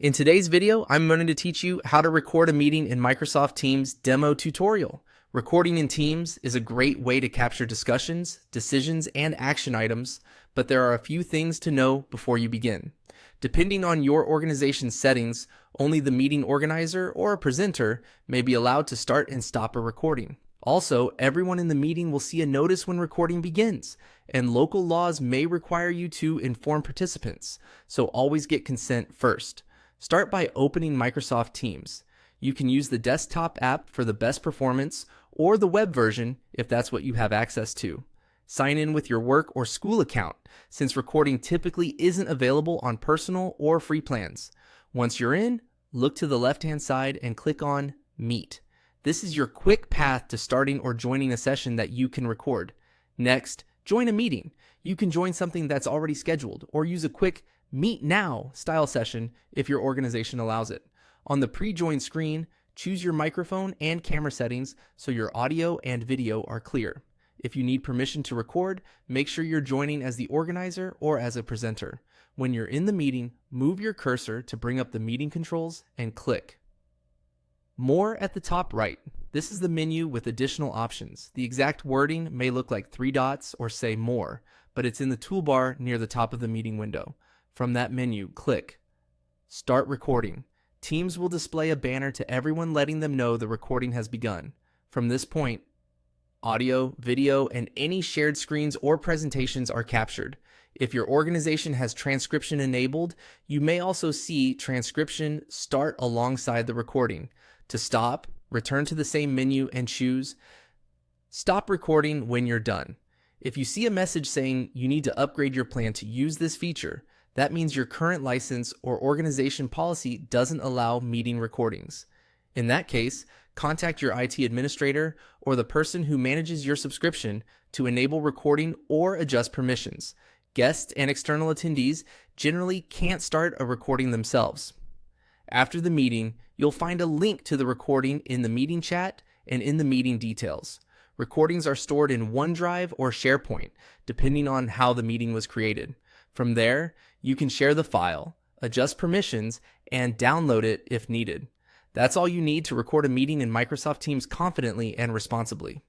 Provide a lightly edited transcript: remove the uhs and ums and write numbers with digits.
In today's video, I'm going to teach you how to record a meeting in Microsoft Teams demo tutorial. Recording in Teams is a great way to capture discussions, decisions, and action items, but there are a few things to know before you begin. Depending on your organization's settings, only the meeting organizer or a presenter may be allowed to start and stop a recording. Also, everyone in the meeting will see a notice when recording begins, and local laws may require you to inform participants, so always get consent first. Start by opening Microsoft Teams. You can use the desktop app for the best performance or the web version if that's what you have access to. Sign in with your work or school account, since recording typically isn't available on personal or free plans. Once you're in, look to the left-hand side and click on Meet. This is your quick path to starting or joining a session that you can record. Next, join a meeting. You can join something that's already scheduled or use a quick Meet Now style session if your organization allows it. On the pre-join screen, choose your microphone and camera settings so your audio and video are clear. If you need permission to record, make sure you're joining as the organizer or as a presenter. When you're in the meeting, move your cursor to bring up the meeting controls and click More at the top right. This is the menu with additional options. The exact wording may look like 3 dots or say More, but it's in the toolbar near the top of the meeting window. From that menu, click Start Recording. Teams will display a banner to everyone letting them know the recording has begun. From this point, audio, video, and any shared screens or presentations are captured. If your organization has transcription enabled, you may also see transcription start alongside the recording. To stop, return to the same menu and choose Stop Recording when you're done. If you see a message saying you need to upgrade your plan to use this feature, that means your current license or organization policy doesn't allow meeting recordings. In that case, contact your IT administrator or the person who manages your subscription to enable recording or adjust permissions. Guests and external attendees generally can't start a recording themselves. After the meeting, you'll find a link to the recording in the meeting chat and in the meeting details. Recordings are stored in OneDrive or SharePoint, depending on how the meeting was created. From there, you can share the file, adjust permissions, and download it if needed. That's all you need to record a meeting in Microsoft Teams confidently and responsibly.